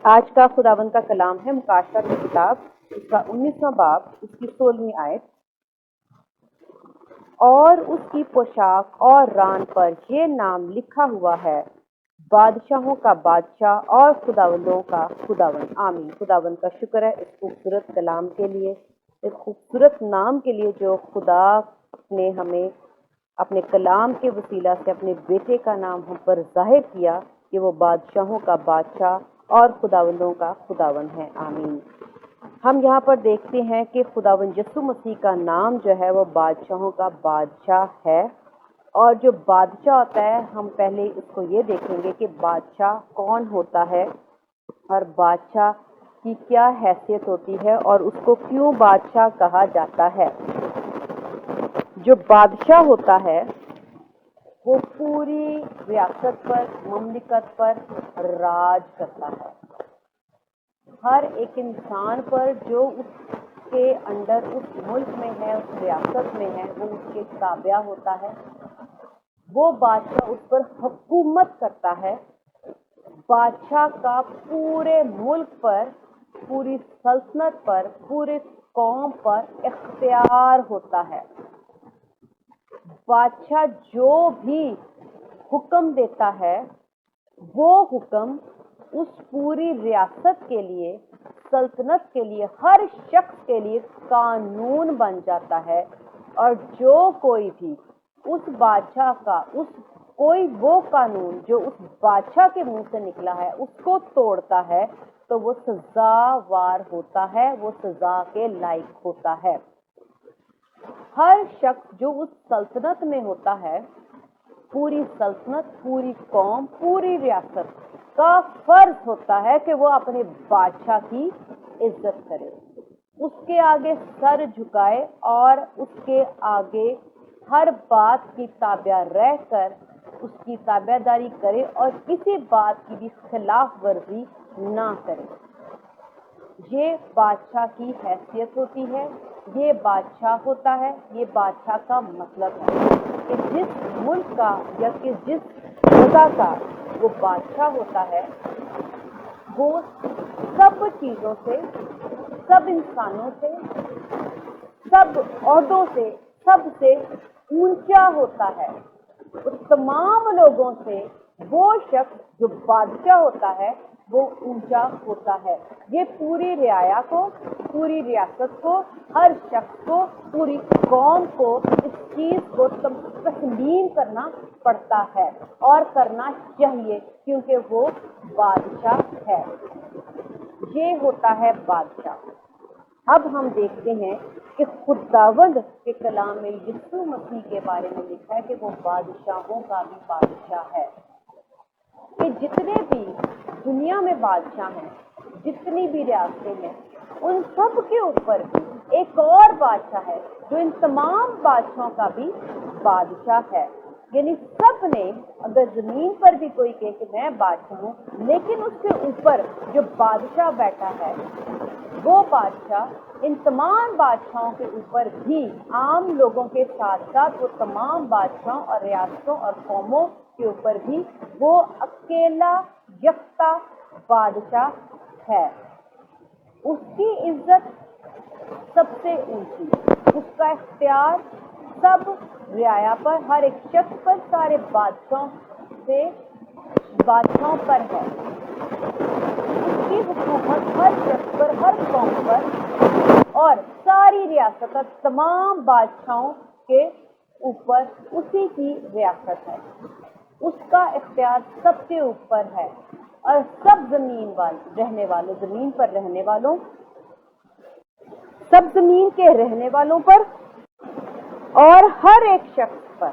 آج کا خداوند کا کلام ہے مکاشفہ کی کتاب، اس کا 19واں باب، اس کی 16ویں آیت۔ اور اس کی پوشاک اور ران پر یہ نام لکھا ہوا ہے، بادشاہوں کا بادشاہ اور خداوندوں کا خداوند۔ آمین۔ خداوند کا شکر ہے اس خوبصورت کلام کے لیے، اس خوبصورت نام کے لیے جو خدا نے ہمیں اپنے کلام کے وسیلہ سے اپنے بیٹے کا نام ہم پر ظاہر کیا کہ وہ بادشاہوں کا بادشاہ اور خداوندوں کا خداوند ہے۔ آمین۔ ہم یہاں پر دیکھتے ہیں کہ خداوند یسوع مسیح کا نام جو ہے وہ بادشاہوں کا بادشاہ ہے، اور جو بادشاہ ہوتا ہے ہم پہلے اس کو یہ دیکھیں گے کہ بادشاہ کون ہوتا ہے اور بادشاہ کی کیا حیثیت ہوتی ہے اور اس کو کیوں بادشاہ کہا جاتا ہے۔ جو بادشاہ ہوتا ہے وہ پوری ریاست پر، مملکت پر راج کرتا ہے۔ ہر ایک انسان پر جو اس کے انڈر اس ملک میں ہے، اس ریاست میں ہے، وہ اس کے تابع ہوتا ہے۔ وہ بادشاہ اس پر حکومت کرتا ہے۔ بادشاہ کا پورے ملک پر، پوری سلطنت پر، پورے قوم پر اختیار ہوتا ہے۔ بادشاہ جو بھی حکم دیتا ہے وہ حکم اس پوری ریاست کے لیے، سلطنت کے لیے، ہر شخص کے لیے قانون بن جاتا ہے، اور جو کوئی بھی اس بادشاہ کا کوئی وہ قانون جو اس بادشاہ کے منہ سے نکلا ہے اس کو توڑتا ہے تو وہ سزاوار ہوتا ہے، وہ سزا کے لائق ہوتا ہے۔ ہر شخص جو اس سلطنت میں ہوتا ہے، پوری سلطنت، پوری قوم، پوری ریاست کا فرض ہوتا ہے کہ وہ اپنے بادشاہ کی عزت کرے، اس کے آگے سر جھکائے اور اس کے آگے ہر بات کی تابع رہ کر اس کی تابع داری کرے اور کسی بات کی بھی خلاف ورزی نہ کرے۔ یہ بادشاہ کی حیثیت ہوتی ہے، یہ بادشاہ ہوتا ہے، یہ بادشاہ کا مطلب ہے کہ جس ملک کا یا کہ جس جگہ کا وہ بادشاہ ہوتا ہے وہ سب چیزوں سے، سب انسانوں سے، سب عہدوں سے، سب سے اونچا ہوتا ہے۔ اس تمام لوگوں سے وہ شخص جو بادشاہ ہوتا ہے وہ اونچا ہوتا ہے۔ یہ پوری رعایا کو، پوری ریاست کو، ہر شخص کو، پوری قوم کو اس چیز کو تسلیم کرنا پڑتا ہے اور کرنا چاہیے، کیونکہ وہ بادشاہ ہے۔ یہ ہوتا ہے بادشاہ۔ اب ہم دیکھتے ہیں کہ خداوند کے کلام میں یسوع مسیح کے بارے میں لکھا ہے کہ وہ بادشاہوں کا بھی بادشاہ ہے، کہ جتنے بھی دنیا میں بادشاہ ہیں، جتنی بھی ریاستیں ہیں، ان سب کے اوپر بھی ایک اور بادشاہ ہے جو ان تمام بادشاہوں کا بھی بادشاہ ہے۔ یعنی سب نے، اگر زمین پر بھی کوئی کہے کہ میں بادشاہ ہوں، لیکن اس کے اوپر جو بادشاہ بیٹھا ہے وہ بادشاہ ان تمام بادشاہوں کے اوپر بھی عام لوگوں کے ساتھ ساتھ وہ تمام بادشاہوں اور ریاستوں اور قوموں کے اوپر بھی وہ اکیلا یکتا بادشاہ ہے۔ اس کی عزت سب سے اونچی، اس کا اختیار سب رعایا پر، ہر ایک شخص پر، سارے بادشاہوں پر ہے۔ اس کی حکومت ہر شخص پر، ہر قوم پر اور ساری ریاست اور تمام بادشاہوں کے اوپر اسی کی ریاست ہے۔ اس کا اختیار سب کے اوپر ہے، اور سب زمین پر رہنے والوں، سب زمین کے رہنے والوں پر اور ہر ایک شخص پر،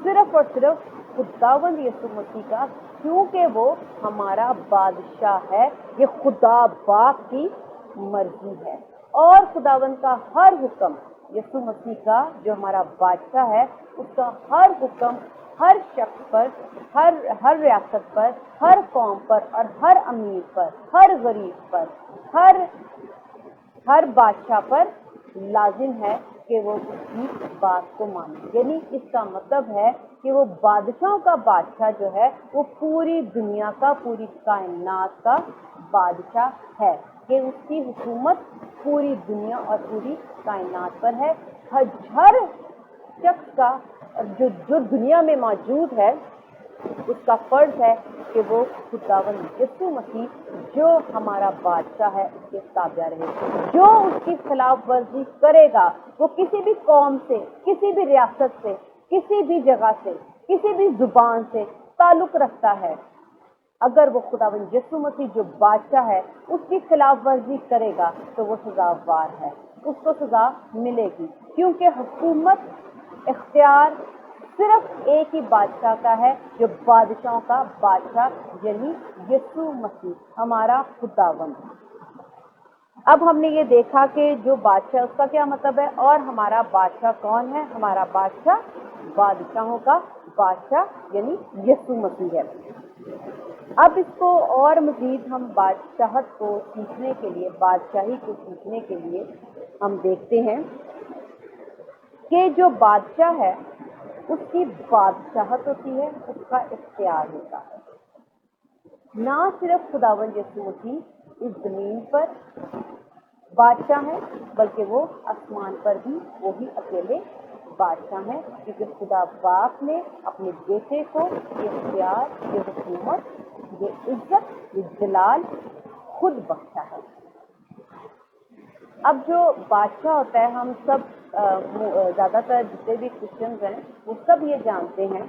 صرف اور صرف خداوند یسوع مسیح کا، کیونکہ وہ ہمارا بادشاہ ہے۔ یہ خدا باپ کی مرضی ہے، اور خداوند کا ہر حکم، یسوع مسیح کا جو ہمارا بادشاہ ہے، اس کا ہر حکم ہر شخص پر، ہر ریاست پر، ہر قوم پر اور ہر امیر پر، ہر غریب پر، ہر بادشاہ پر لازم ہے، کہ وہ اس کی بات کو مانے. یعنی اس کا مطلب ہے کہ وہ بادشاہوں کا بادشاہ جو ہے وہ پوری دنیا کا، پوری کائنات کا بادشاہ ہے، کہ اس کی حکومت پوری دنیا اور پوری کائنات پر ہے. ہر شخص کا جو دنیا میں موجود ہے اس کا فرض ہے کہ وہ خداوند یسوع مسیح جو ہمارا بادشاہ ہے اس کے تابع رہے. جو اس کی خلاف ورزی کرے گا وہ کسی بھی قوم سے، کسی بھی ریاست سے، کسی بھی جگہ سے، کسی بھی زبان سے تعلق رکھتا ہے، اگر وہ خداوند یسوع مسیح جو بادشاہ ہے اس کی خلاف ورزی کرے گا تو وہ سزاوار ہے، اس کو سزا ملے گی. کیونکہ حکومت، اختیار صرف ایک ہی بادشاہ کا ہے، جو بادشاہوں کا بادشاہ یعنی یسوع مسیح ہمارا خداوند. اب ہم نے یہ دیکھا کہ جو بادشاہ اس کا کیا مطلب ہے، اور ہمارا بادشاہ کون ہے؟ ہمارا بادشاہ بادشاہوں کا بادشاہ یعنی یسوع مسیح ہے. اب اس کو اور مزید ہم بادشاہت کو سیکھنے کے لیے، بادشاہی کو سیکھنے کے لیے ہم دیکھتے ہیں کہ جو بادشاہ ہے اس کی بادشاہت ہوتی ہے، اس کا اختیار ہوتا ہے. نہ صرف خداوند یسوع مسیح اس زمین پر بادشاہ ہیں بلکہ وہ آسمان پر بھی وہی اکیلے بادشاہ ہیں، کیونکہ خدا باپ نے اپنے بیٹے کو یہ اختیار، یہ حکومت، یہ عزت، یہ جلال خود بخشا ہے. اب جو بادشاہ ہوتا ہے، ہم سب زیادہ تر جتنے بھی کرسچنز ہیں وہ سب یہ جانتے ہیں،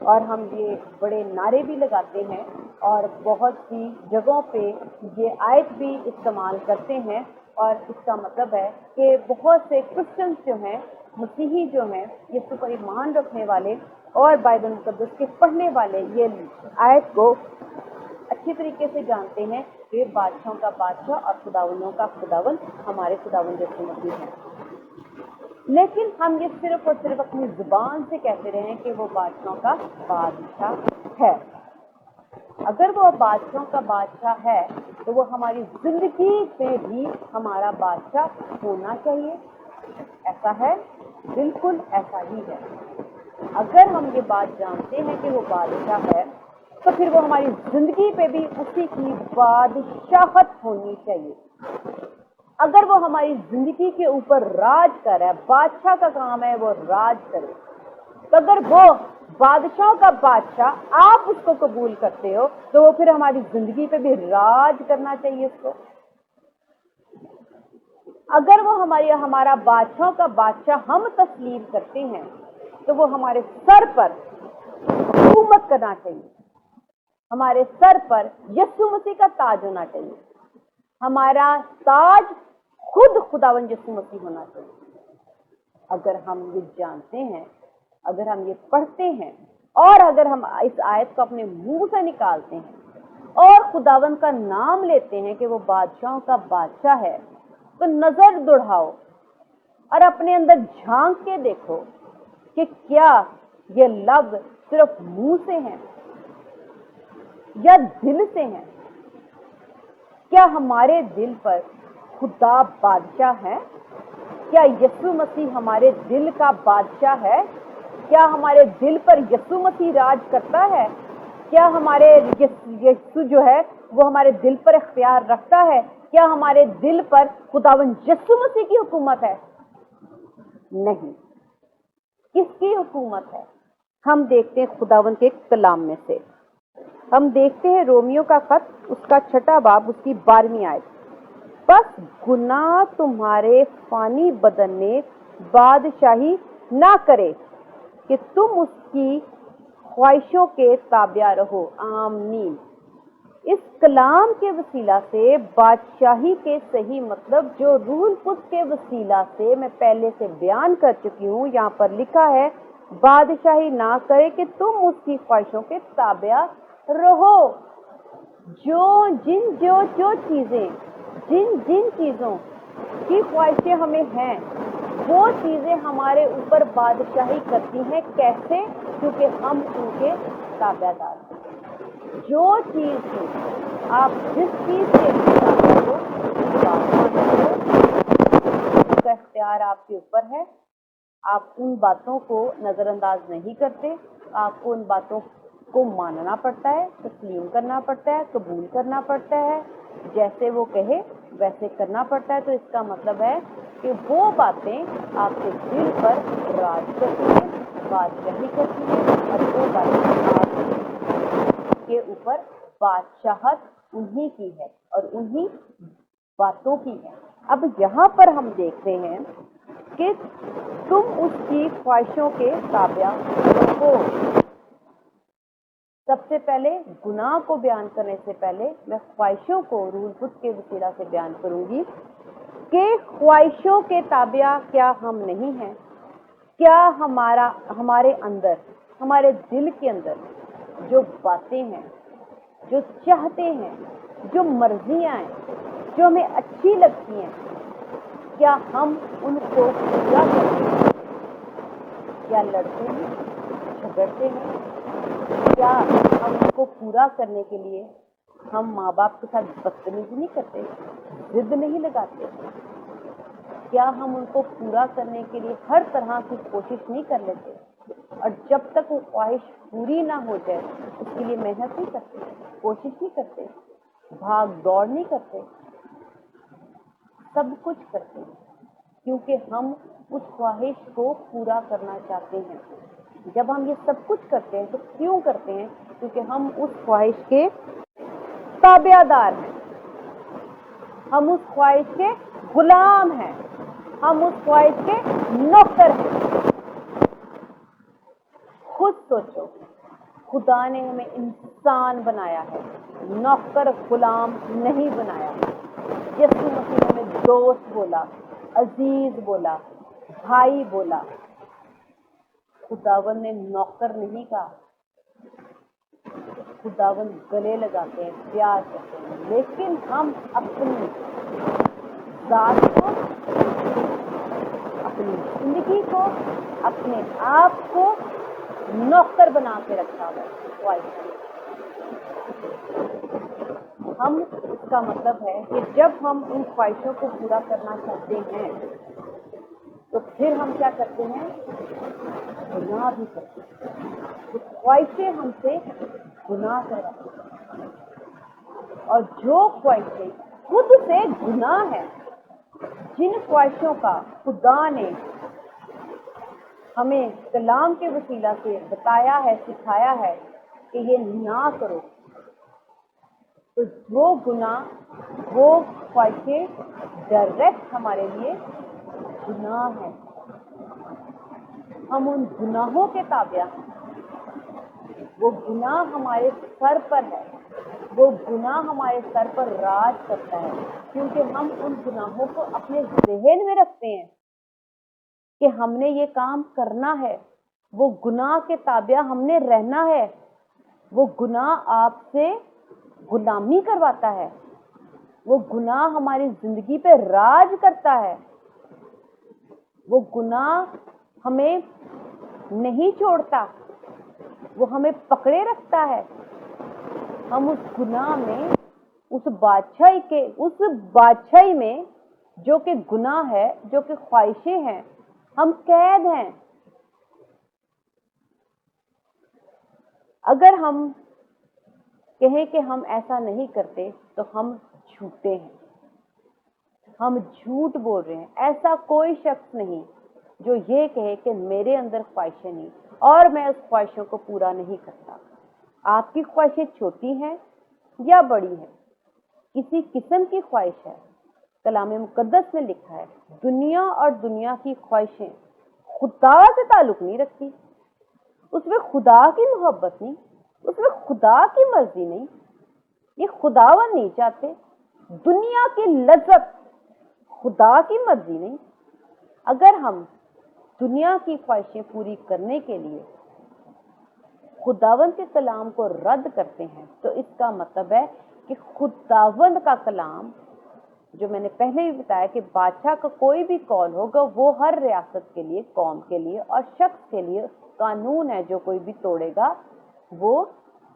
اور ہم یہ بڑے نعرے بھی لگاتے ہیں اور بہت سی جگہوں پہ یہ آیت بھی استعمال کرتے ہیں. اور اس کا مطلب ہے کہ بہت سے کرسچنز جو ہیں، مسیحی جو ہیں، یسوع پر ایمان رکھنے والے اور بائبل مقدس کے پڑھنے والے یہ آیت کو اچھی طریقے سے جانتے ہیں کہ بادشاہوں کا بادشاہ اور خداوندوں کا خداوند ہمارے خداوند یسوع مسیح ہیں. لیکن ہم یہ صرف اور صرف اپنی زبان سے کہتے رہے ہیں کہ وہ بادشاہوں کا بادشاہ ہے. اگر وہ بادشاہوں کا بادشاہ ہے تو وہ ہماری زندگی میں بھی ہمارا بادشاہ ہونا چاہیے. ایسا ہے؟ بالکل ایسا ہی ہے. اگر ہم یہ بات جانتے ہیں کہ وہ بادشاہ ہے تو پھر وہ ہماری زندگی پہ بھی اسی کی بادشاہت ہونی چاہیے. اگر وہ ہماری زندگی کے اوپر راج کر رہا ہے، بادشاہ کا کام ہے وہ راج کرے، تو اگر وہ بادشاہوں کا بادشاہ آپ اس کو قبول کرتے ہو تو وہ پھر ہماری زندگی پہ بھی راج کرنا چاہیے اس کو. اگر وہ ہمارا بادشاہوں کا بادشاہ ہم تسلیم کرتے ہیں تو وہ ہمارے سر پر حکومت کرنا چاہیے. ہمارے سر پر یسوع مسیح کا تاج ہونا چاہیے. ہمارا تاج خود خداوند یسوع مسیح ہونا چاہیے. اگر ہم یہ جانتے ہیں، اگر ہم یہ پڑھتے ہیں، اور اگر ہم اس آیت کو اپنے منہ سے نکالتے ہیں اور خداوند کا نام لیتے ہیں کہ وہ بادشاہوں کا بادشاہ ہے، تو نظر دوڑاؤ اور اپنے اندر جھانک کے دیکھو کہ کیا یہ لفظ صرف منہ سے ہیں یا دل سے ہیں. کیا ہمارے دل پر خدا بادشاہ ہے؟ کیا یسوع مسیح ہمارے دل کا بادشاہ ہے؟ کیا ہمارے دل پر یسوع مسیح راج کرتا ہے؟ کیا ہمارے یسوع جو ہے وہ ہمارے دل پر اختیار رکھتا ہے؟ کیا ہمارے دل پر خداوند یسوع مسیح کی حکومت ہے؟ نہیں. کس کی حکومت ہے؟ ہم دیکھتے ہیں خداوند کے کلام میں سے، ہم دیکھتے ہیں رومیو کا خط، اس کا 6 باب، اس کی 12ویں آیت. بس گناہ تمہارے فانی بدن میں بادشاہی نہ کرے کہ تم اس کی خواہشوں کے تابع رہو. آمین. اس کلام کے وسیلہ سے بادشاہی کے صحیح مطلب جو روح القدس کے وسیلہ سے میں پہلے سے بیان کر چکی ہوں، یہاں پر لکھا ہے بادشاہی نہ کرے کہ تم اس کی خواہشوں کے تابع رہو. جو چیزیں جن چیزوں کی خواہشیں ہمیں ہیں وہ چیزیں ہمارے اوپر بادشاہی کرتی ہیں. کیسے؟ کیونکہ ہم ان کے تابع دار ہیں. جو چیز بھی آپ جس چیز سے تابع ہو पूरा इख्तियार आपके ऊपर है। आप उन बातों को नज़रअंदाज नहीं करते, आपको उन बातों को मानना पड़ता है, तस्लीम करना पड़ता है, कबूल करना पड़ता है, जैसे वो कहे वैसे करना पड़ता है। तो इसका मतलब है कि वो बातें आपके दिल पर राज करती हैं, बादशाही करती हैं, और वो बातें आपके ऊपर बादशाहत उन्हीं की है और उन्हीं बातों की है। अब यहाँ पर हम देख रहे हैं कि तुम उसकी ख्वाहिशों के ताबिया हो। सबसे पहले गुनाह को बयान करने से पहले मैं ख्वाहिशों को रूहुल कुद्स के वसीला से बयान करूंगी कि ख्वाहिशों के ताबिया क्या हम नहीं हैं। क्या हमारे अंदर, हमारे दिल के अंदर जो बातें हैं, जो चाहते हैं, जो मर्जियां हैं, जो हमें अच्छी लगती हैं, क्या हम उनको पूरा करते हैं? क्या लड़ते हैं, झगड़ते हैं? क्या हम उनको पूरा करने के लिए हम माँ बाप के साथ बदतमीजी नहीं करते, जिद नहीं लगाते? क्या हम उनको पूरा करने के लिए हर तरह की कोशिश नहीं कर लेते? और जब तक वो ख्वाहिश पूरी ना हो जाए उसके लिए मेहनत नहीं करते, कोशिश नहीं करते, भाग दौड़ नहीं करते? सब कुछ करते हैं क्योंकि हम उस ख्वाहिश को पूरा करना चाहते हैं। जब हम ये सब कुछ करते हैं तो क्यों करते हैं? क्योंकि हम उस ख्वाहिश के ताबेदार हैं, हम उस ख्वाहिश के गुलाम हैं, हम उस ख्वाहिश के नौकर हैं। खुद सोचो, खुदा ने हमें इंसान बनाया है, नौकर गुलाम नहीं बनाया। यीशु मसीह ने हमें दोस्त बोला, अजीज बोला, भाई बोला। खुदावन ने नौकर नहीं कहा। खुदावन गले लगाते हैं, प्यार करते हैं, लेकिन हम अपनी जात को, अपनी जिंदगी को, अपने आप को नौकर बना के रखा हुआ है। हम, इसका मतलब है कि जब हम इन ख्वाहिशों को पूरा करना चाहते हैं तो फिर हम क्या करते हैं? गुनाह भी करते हैं। तो ख्वाहिशें हमसे गुनाह करवाती हैं, और जो ख्वाहिशें खुद से गुनाह है, जिन ख्वाहिशों का खुदा ने हमें कलाम के वसीला से बताया है, सिखाया है कि ये ना करो, तो वो गुनाह, वो ख्वाहिशें डायरेक्ट हमारे लिए गुनाह है। हम उन गुनाहों के ताबिया हैं। वो गुनाह हमारे सर पर है, वो गुनाह हमारे सर पर राज करता है, क्योंकि हम उन गुनाहों को अपने ज़हन में रखते हैं कि हमने ये काम करना है। वो गुनाह के ताबिया हमने रहना है। वो गुनाह आपसे गुलामी करवाता है, वो गुनाह हमारी जिंदगी पे राज करता है, वो गुनाह हमें नहीं छोड़ता, वो हमें पकड़े रखता है। हम उस गुनाह में, उस बादशाही में जो कि गुनाह है, जो कि ख्वाहिशें हैं, हम कैद हैं। अगर हम कहें कि हम ऐसा नहीं करते तो हम झूठे हैं, हम झूठ बोल रहे हैं। ऐसा कोई शख्स नहीं जो ये कहे कि मेरे अंदर ख्वाहिशें नहीं और मैं उस ख्वाहिशों को पूरा नहीं करता। आपकी ख्वाहिशें छोटी हैं या बड़ी हैं, किसी किस्म की ख्वाहिश है, कलाम मुकद्दस में लिखा है दुनिया और दुनिया की ख्वाहिशें खुदा से ताल्लुक नहीं रखती। उसमें खुदा की मोहब्बत नहीं, उसमें खुदा की मर्जी नहीं, ये खुदावन नहीं चाहते। दुनिया की लज्जत, खुदा की मर्जी नहीं। अगर हम दुनिया की ख्वाहिशें पूरी करने के लिए खुदावंद के कलाम को रद्द करते हैं तो इसका मतलब है कि खुदावंद का कलाम, जो मैंने पहले ही बताया कि बादशाह का कोई भी कौल होगा वो हर रियासत के लिए, कौम के लिए और शख्स के लिए कानून है। जो कोई भी तोड़ेगा वो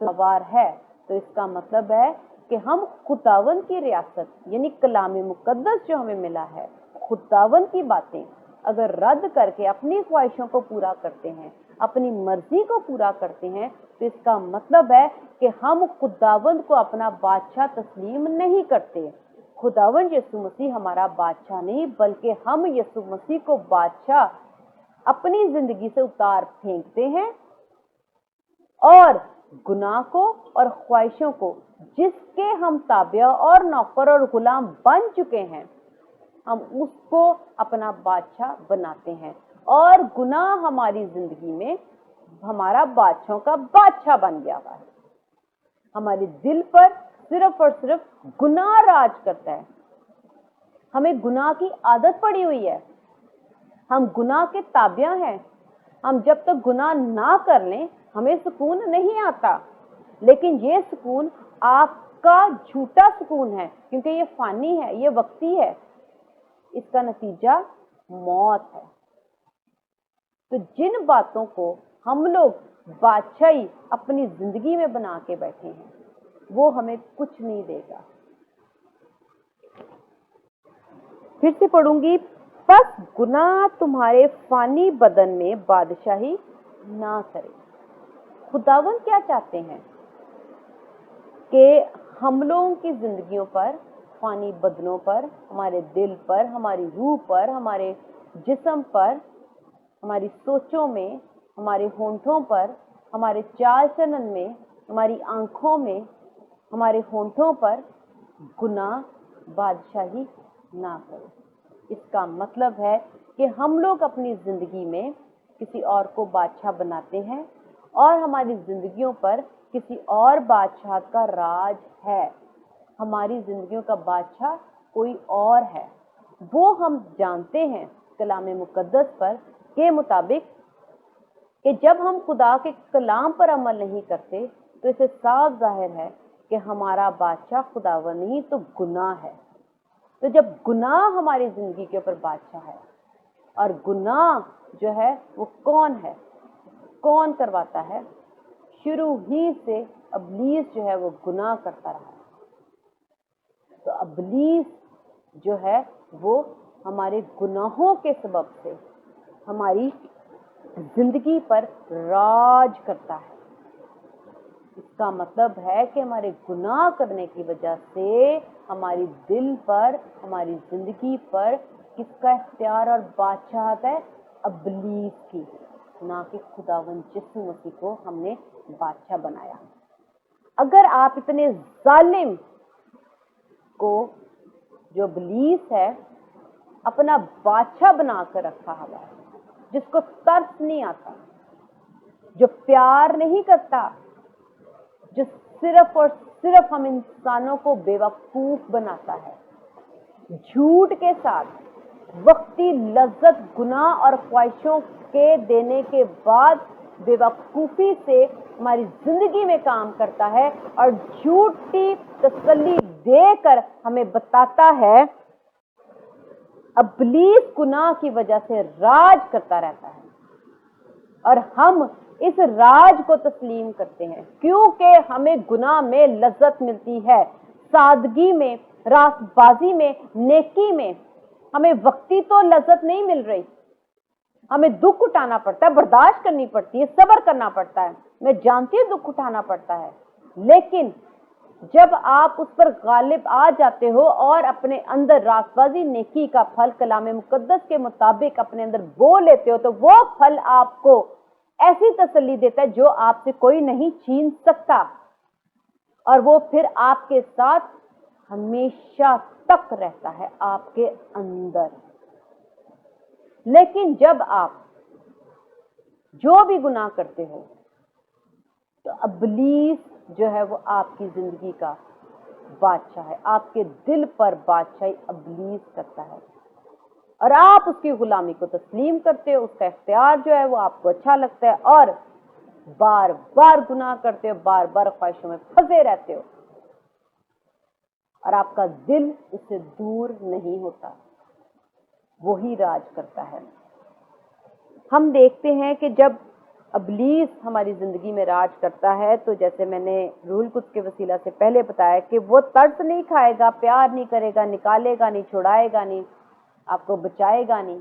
सवार है। तो इसका मतलब है कि हम खुदावंद की रियासत यानी कलाम मुकद्दस जो हमें मिला है, खुदावंद की बातें अगर रद्द करके अपनी ख्वाहिशों को पूरा करते हैं, अपनी मर्जी को पूरा करते हैं, तो इसका मतलब है कि हम खुदावंद को अपना बादशाह तस्लीम नहीं करते। खुदावंद यीशु मसीह हमारा बादशाह नहीं, बल्कि हम यीशु मसीह को बादशाह अपनी जिंदगी से उतार फेंकते हैं और गुनाह को और ख्वाहिशों को, जिसके हम ताबिया और नौकर और गुलाम बन चुके हैं, हम उसको अपना बादशाह बनाते हैं और गुनाह हमारी जिंदगी में हमारा बादशाह का बादशाह बन गया है। हमारे दिल पर सिर्फ और सिर्फ गुनाह राज करता है। हमें गुनाह की आदत पड़ी हुई है, हम गुनाह के ताबिया हैं। हम जब तक गुनाह ना कर लें हमें सुकून नहीं आता, लेकिन ये सुकून आपका झूठा सुकून है, क्योंकि ये फानी है, ये वक्ती है। इसका नतीजा मौत है। तो जिन बातों को हम लोग बादशाही अपनी जिंदगी में बना के बैठे हैं, वो हमें कुछ नहीं देगा। फिर से पढ़ूंगी, बस गुनाह तुम्हारे फानी बदन में बादशाही ना करे। खुदावंद क्या चाहते हैं कि हम लोगों की जिंदगियों पर, फानी बदनों पर, हमारे दिल पर, हमारी रूह पर, हमारे जिस्म पर, हमारी सोचों में, हमारे होंठों पर, हमारे चाल चलन में, हमारी आंखों में, हमारे होंठों पर गुनाह बादशाही ना करे। इसका मतलब है कि हम लोग अपनी जिंदगी में किसी और को बादशाह बनाते हैं और हमारी जिंदगियों पर किसी और बादशाह का राज है। हमारी जिंदगियों का बादशाह कोई और है। वो हम जानते हैं कलाम मुकद्दस पर के मुताबिक कि जब हम खुदा के कलाम पर अमल नहीं करते तो इसे साफ जाहिर है कि हमारा बादशाह खुदावन नहीं तो गुनाह है। तो जब गुनाह हमारी जिंदगी के ऊपर बादशाह है, और गुनाह जो है वो कौन है, कौन करवाता है? शुरू ही से इब्लीस जो है वो गुनाह करता रहा है। तो इब्लीस जो है वो हमारे गुनाहों के सबब से हमारी जिंदगी पर राज करता है। इसका मतलब है कि हमारे गुनाह करने की वजह से हमारी दिल पर, हमारी जिंदगी पर किसका इख्तियार और बादशाहत है? इब्लीस की, ना कि खुदावंद यीशु मसीह को हमने बादशाह बनाया। अगर आप इतने जालिम को, जो इब्लीस है, अपना बादशाह बनाकर रखा हुआ है, जिसको तरस नहीं आता, जो प्यार नहीं करता, जो सिर्फ और सिर्फ हम इंसानों को बेवकूफ बनाता है, झूठ के साथ वक्ती लज्जत, गुनाह और ख्वाहिशों के देने के बाद बेवकूफी से हमारी जिंदगी में काम करता है और झूठी तसल्ली देकर हमें बताता है। इब्लीस गुनाह की वजह से राज करता रहता है और हम इस राज को तस्लीम करते हैं, क्योंकि हमें गुनाह में लज्जत मिलती है, सादगी में, रासबाजी में, नेकी में। हमें वक्ती तो लज्जत नहीं मिल रही, हमें दुख उठाना पड़ता है, बर्दाश्त करनी पड़ती है, सब्र करना पड़ता है। मैं जानती हूँ दुख उठाना पड़ता है, लेकिन जब आप उस पर गालिब आ जाते हो और अपने अंदर रासबाजी, नेकी का फल कलाम मुकद्दस के मुताबिक अपने अंदर बो लेते हो, तो वो फल आपको ऐसी तसल्ली देता है जो आपसे कोई नहीं छीन सकता, और वो फिर आपके साथ हमेशा तक रहता है आपके अंदर। लेकिन जब आप जो भी गुनाह करते हो, तो इब्लीस जो है वो आपकी जिंदगी का बादशाह है, आपके दिल पर बादशाही इब्लीस करता है और आप उसकी गुलामी को तस्लीम करते हो। उसका इख्तियार जो है वो आपको अच्छा लगता है और बार बार गुनाह करते हो, बार बार ख्वाहिशों में फंसे रहते हो और आपका दिल उससे दूर नहीं होता, वही राज करता है। हम देखते हैं कि जब इब्लीस हमारी जिंदगी में राज करता है, तो जैसे मैंने रूहुल कुद्स के वसीला से पहले बताया कि वो तरस नहीं खाएगा, प्यार नहीं करेगा, निकालेगा नहीं, छुड़ाएगा नहीं, آپ کو بچائے گا نہیں.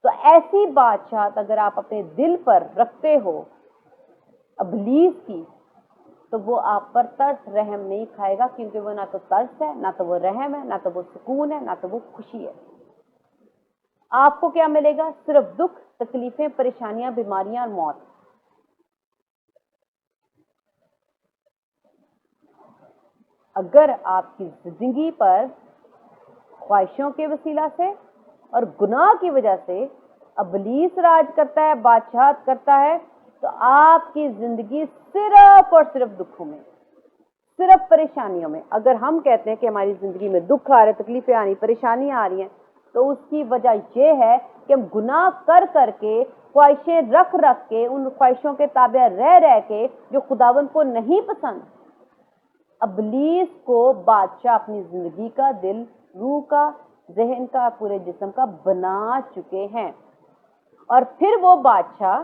تو ایسی بادشاہت اگر آپ اپنے دل پر رکھتے ہو ابلیس کی، تو وہ آپ پر ترس رحم نہیں کھائے گا، کیونکہ وہ نہ تو ترس ہے، نہ تو وہ رحم ہے، نہ تو وہ سکون ہے، نہ تو وہ خوشی ہے. آپ کو کیا ملے گا؟ صرف دکھ، تکلیفیں، پریشانیاں، بیماریاں اور موت. اگر آپ کی زندگی پر خواہشوں کے وسیلہ سے اور گناہ کی وجہ سے ابلیس راج کرتا ہے، بادشاہت کرتا ہے، تو آپ کی زندگی صرف اور صرف دکھوں میں، صرف پریشانیوں میں. اگر ہم کہتے ہیں کہ ہماری زندگی میں دکھ آ رہے، تکلیفیں آ رہی، پریشانیاں آ رہی ہیں، تو اس کی وجہ یہ ہے کہ ہم گناہ کر کر کے، خواہشیں رکھ رکھ کے، ان خواہشوں کے تابع رہ رہ کے جو خداوند کو نہیں پسند، ابلیس کو بادشاہ اپنی زندگی کا، دل، روح کا، ذہن کا، پورے جسم کا بنا چکے ہیں. اور پھر وہ بادشاہ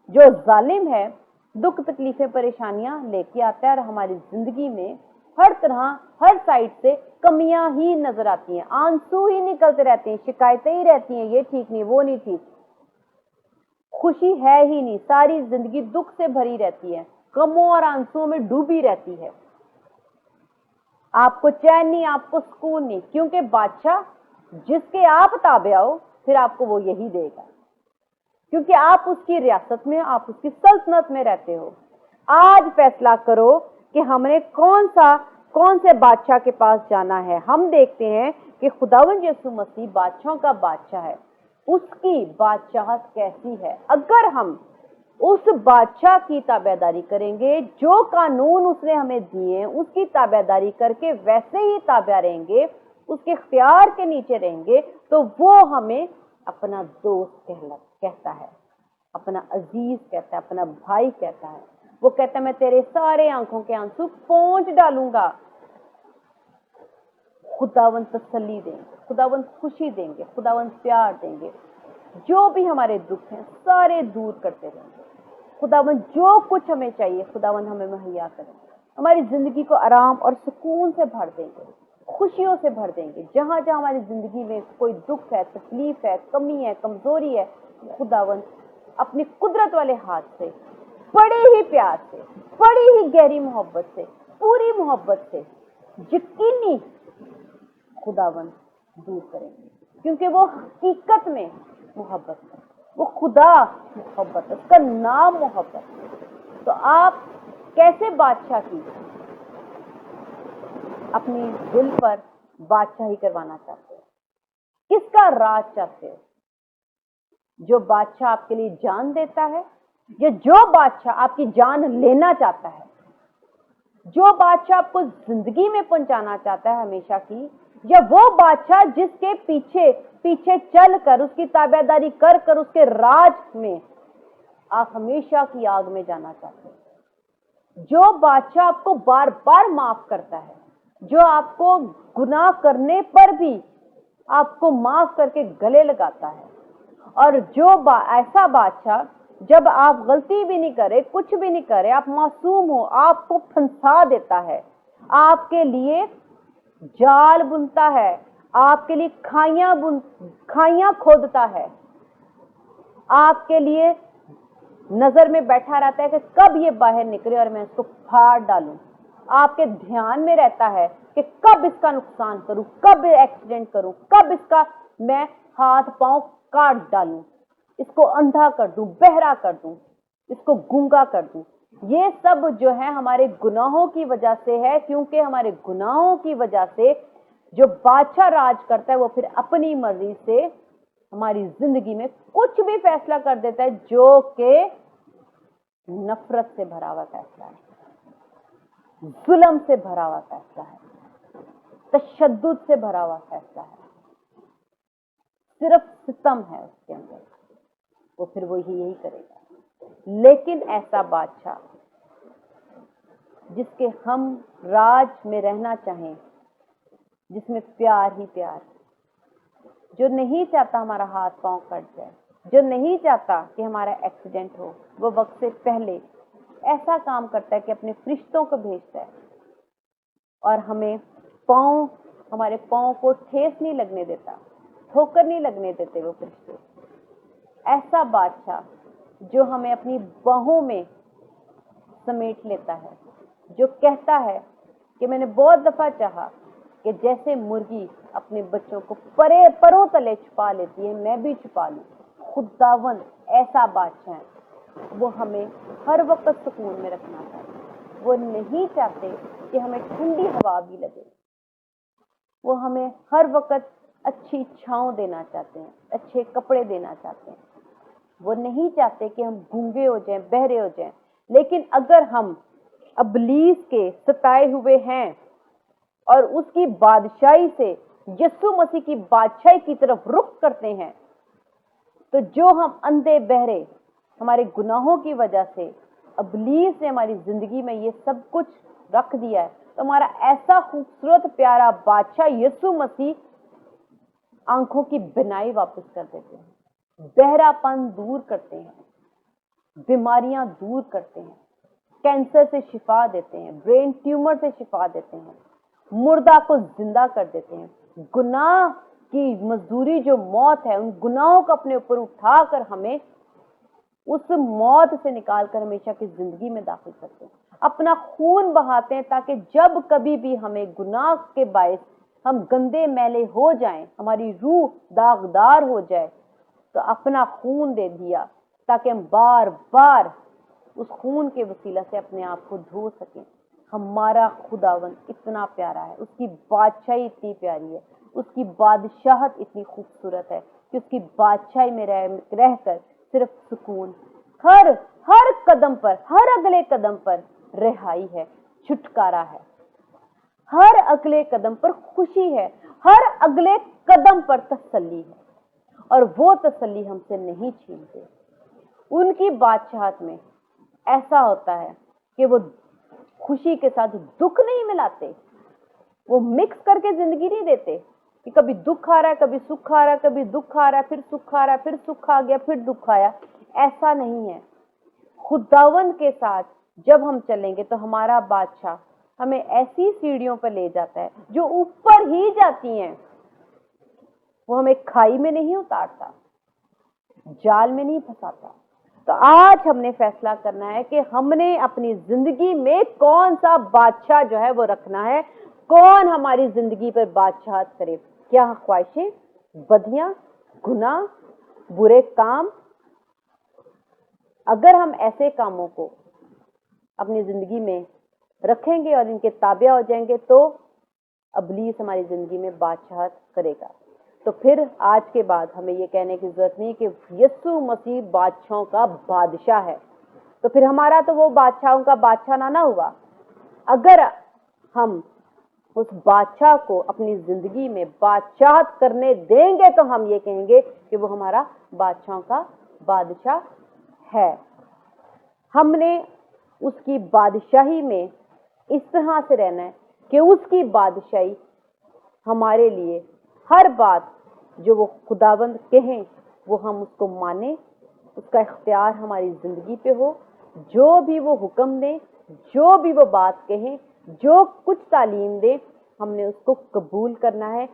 جو ظالم ہے، دکھ، تکلیفیں، پریشانیاں لے کے آتا ہے، اور ہماری زندگی میں ہر طرح، ہر سائڈ سے کمیاں ہی نظر آتی ہیں، آنسو ہی نکلتے رہتے ہیں، شکایتیں ہی رہتی ہیں، یہ ٹھیک نہیں، وہ نہیں ٹھیک، خوشی ہے ہی نہیں، ساری زندگی دکھ سے بھری رہتی ہے، غموں اور آنسوؤں میں ڈوبی رہتی ہے. آپ کو چین نہیں، آپ کو سکون نہیں، کیونکہ بادشاہ جس کے آپ تابع ہو، پھر آپ کو وہ یہی دے گا، کیونکہ آپ اس کی ریاست میں، آپ اس کی سلطنت میں رہتے ہو. آج فیصلہ کرو کہ ہم نے کون سے بادشاہ کے پاس جانا ہے. ہم دیکھتے ہیں کہ خداوند یسوع مسیح بادشاہوں کا بادشاہ ہے، اس کی بادشاہت کیسی ہے. اگر ہم اس بادشاہ کی تابعداری کریں گے، جو قانون اس نے ہمیں دیے ہیں اس کی تابعداری کر کے ویسے ہی تابع رہیں گے، اس کے اختیار کے نیچے رہیں گے، تو وہ ہمیں اپنا دوست کہتا ہے، اپنا عزیز کہتا ہے، اپنا بھائی کہتا ہے. وہ کہتا ہے میں تیرے سارے آنکھوں کے آنسو پونچھ ڈالوں گا. خداوند تسلی دیں گے، خداوند خوشی دیں گے، خداوند پیار دیں گے. جو بھی ہمارے دکھ ہیں سارے دور کرتے رہیں گے. خداوند جو کچھ ہمیں چاہیے خداوند ہمیں مہیا کریں گے. ہماری زندگی کو آرام اور سکون سے بھر دیں گے، خوشیوں سے بھر دیں گے. جہاں جہاں ہماری زندگی میں کوئی دکھ ہے، تکلیف ہے، کمی ہے، کمزوری ہے، خداوند اپنی قدرت والے ہاتھ سے، بڑے ہی پیار سے، بڑی ہی گہری محبت سے، پوری محبت سے، یقینی خداوند دور کریں گے، کیونکہ وہ حقیقت میں محبت ہے، وہ خدا محبت ہے، اس کا نام محبت ہے. تو آپ کیسے بادشاہ کی اپنی دل پر بادشاہی کروانا چاہتے ہو؟ کس کا راج چاہتے ہو؟ جو بادشاہ آپ کے لیے جان دیتا ہے، یا جو بادشاہ آپ کی جان لینا چاہتا ہے؟ جو بادشاہ آپ کو زندگی میں پہنچانا چاہتا ہے ہمیشہ کی، یا وہ بادشاہ جس کے پیچھے چل کر، اس کی تابعداری کر کر اس کے راج میں آپ ہمیشہ کی آگ میں جانا چاہتے ہیں؟ جو بادشاہ آپ کو بار بار معاف کرتا ہے، جو آپ کو گناہ کرنے پر بھی آپ کو معاف کر کے گلے لگاتا ہے، اور جو ایسا بادشاہ جب آپ غلطی بھی نہیں کرے، کچھ بھی نہیں کرے، آپ معصوم ہو، آپ کو پھنسا دیتا ہے، آپ کے لیے جال بنتا ہے، آپ کے لیے کھائیاں کھودتا ہے، آپ کے لیے نظر میں بیٹھا رہتا ہے کہ کب یہ باہر نکلے اور میں اس کو پھاڑ ڈالوں. آپ کے دھیان میں رہتا ہے کہ کب اس کا نقصان کروں، کب ایکسیڈنٹ کروں، کب اس کا میں ہاتھ پاؤں کاٹ ڈالوں، اس کو اندھا کر دوں، بہرا کر دوں، اس کو گونگا کر دوں. یہ سب جو ہے ہمارے گناہوں کی وجہ سے ہے، کیونکہ ہمارے گناہوں کی وجہ سے جو بادشاہ راج کرتا ہے وہ پھر اپنی مرضی سے ہماری زندگی میں کچھ بھی فیصلہ کر دیتا ہے، جو کہ نفرت سے بھرا ہوا فیصلہ ہے، ظلم سے بھرا ہوا فیصلہ ہے، تشدد سے بھرا ہوا فیصلہ ہے، صرف ستم ہے اس کے اندر. وہ پھر یہی کرے گا. لیکن ایسا بادشاہ جس کے ہم راج میں رہنا چاہیں، جس میں پیار ہی پیار، جو نہیں چاہتا ہمارا ہاتھ پاؤں کٹ جائے، جو نہیں چاہتا کہ ہمارا ایکسیڈنٹ ہو، وہ وقت سے پہلے ایسا کام کرتا ہے کہ اپنے فرشتوں کو بھیجتا ہے اور ہمارے پاؤں کو ٹھیس نہیں لگنے دیتا، ठोकर नहीं लगने देते वो फरिश्ते। ऐसा बादशाह जो हमें अपनी बाहों में समेट लेता है, जो कहता है कि मैंने बहुत दफा चाहा कि जैसे मुर्गी अपने बच्चों को परों तले छुपा लेती है, मैं भी छुपा लूं। खुदावंद ऐसा बादशाह है, वो हमें हर वक्त सुकून में रखना चाहते। वो नहीं चाहते कि हमें ठंडी हवा भी लगे, वो हमें हर वक्त अच्छी छांव देना चाहते हैं, अच्छे कपड़े देना चाहते हैं। वो नहीं चाहते कि हम गूंगे हो जाएं, बहरे हो जाएं। लेकिन अगर हम इब्लीस के सताए हुए हैं और उसकी बादशाही से यीशु मसीह की बादशाही की तरफ रुख करते हैं, तो जो हम अंधे बहरे हमारे गुनाहों की वजह से इब्लीस ने हमारी जिंदगी में ये सब कुछ रख दिया है, तो हमारा ऐसा खूबसूरत प्यारा बादशाह यीशु मसीह आंखों की बिनाई वापस कर देते हैं, बहरापन दूर करते हैं, बीमारियां दूर करते हैं, कैंसर से शिफा देते हैं, ब्रेन ट्यूमर से शिफा देते हैं, मुर्दा को जिंदा कर देते हैं। गुनाह की मजदूरी जो मौत है, उन गुनाहों को अपने ऊपर उठाकर हमें उस मौत से निकालकर हमेशा की जिंदगी में दाखिल करते हैं। अपना खून बहाते हैं ताकि जब कभी भी हमें गुनाह के बायस हम गंदे मैले हो जाएं, हमारी रूह दागदार हो जाए, तो अपना खून दे दिया ताकि हम बार बार उस खून के वसीला से अपने आप को धो सकें। हमारा खुदावन इतना प्यारा है, उसकी बादशाही इतनी प्यारी है, उसकी बादशाहत इतनी खूबसूरत है कि उसकी बादशाही में रहकर सिर्फ सुकून, हर कदम पर, हर अगले कदम पर रिहाई है, छुटकारा है, हर अगले कदम पर खुशी है, हर अगले कदम पर तसल्ली है, और वो तसल्ली हमसे नहीं छीनते। उनकी बादशाहत में ऐसा होता है कि वो खुशी के साथ दुख नहीं मिलाते, वो मिक्स करके जिंदगी नहीं देते कि कभी दुख आ रहा है, कभी सुख आ रहा है, कभी दुख आ रहा है, फिर सुख आ रहा है, फिर सुख आ गया, फिर दुख आया। ऐसा नहीं है। खुदावंद के साथ जब हम चलेंगे तो हमारा बादशाह हमें ऐसी सीढ़ियों पर ले जाता है जो ऊपर ही जाती हैं। वो हमें खाई में नहीं उतारता, जाल में नहीं फंसाता। तो आज हमने फैसला करना है कि हमने अपनी जिंदगी में कौन सा बादशाह जो है वो रखना है, कौन हमारी जिंदगी पर बादशाहत करे। क्या ख्वाहिशें, बदियां, गुनाह, बुरे काम। अगर हम ऐसे कामों को अपनी जिंदगी में रखेंगे और इनके ताबिया हो जाएंगे तो इब्लीस हमारी जिंदगी में बादशाहत करेगा। तो फिर आज के बाद हमें ये कहने की जरूरत नहीं कि यीशु मसीह बादशाहों का बादशाह है, तो फिर हमारा तो वो बादशाहों का बादशाह ना हुआ। अगर हम उस बादशाह को अपनी जिंदगी में बादशाहत करने देंगे तो हम ये कहेंगे कि वो हमारा बादशाहों का बादशाह है। हमने उसकी बादशाही में इस तरह से रहना है कि उसकी बादशाही हमारे लिए हर बात जो वो खुदावंद कहें वो हम उसको माने, उसका इख्तियार हमारी जिंदगी पे हो। जो भी वो हुक्म दे, जो भी वो बात कहें, जो कुछ तालीम दे, हमने उसको कबूल करना है,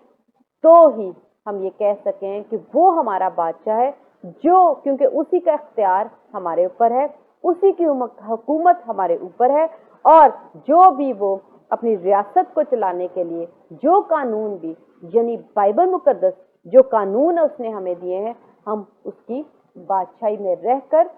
तो ही हम ये कह सकें कि वो हमारा बादशाह है। जो क्योंकि उसी का इख्तियार हमारे ऊपर है, उसी की हुकूमत हमारे ऊपर है, और जो भी वो अपनी रियासत को चलाने के लिए जो कानून भी, यानी बाइबल मुकद्दस जो कानून उसने हमें दिए हैं, हम उसकी बादशाही में रहकर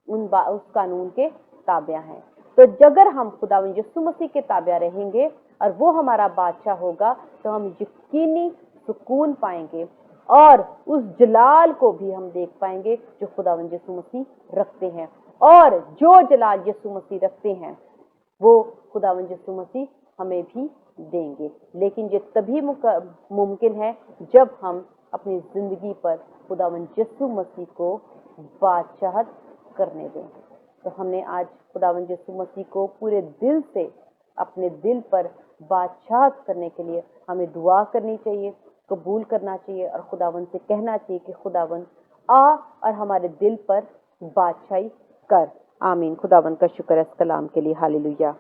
उस कानून के ताबिया हैं। तो अगर हम खुदावंद यीशु मसीह के ताबिया रहेंगे और वो हमारा बादशाह होगा तो हम यकीनी सुकून पाएंगे और उस जलाल को भी हम देख पाएंगे जो खुदावंद यीशु मसीह रखते हैं। और जो जलाल यीशु मसीह रखते हैं वो खुदावंद यीशु मसीह हमें भी देंगे। लेकिन ये तभी मुमकिन है जब हम अपनी जिंदगी पर खुदावंद यीशु मसीह को बादशाहत करने दें। तो हमने आज खुदावंद यीशु मसीह को पूरे दिल से अपने दिल पर बादशाहत करने के लिए हमें दुआ करनी चाहिए, कबूल करना चाहिए और खुदावंद से कहना चाहिए कि खुदावंद आ और हमारे दिल पर बादशाही कर। आमीन। खुदावंद का शुक्र है इस कलाम के लिए। हालेलुया।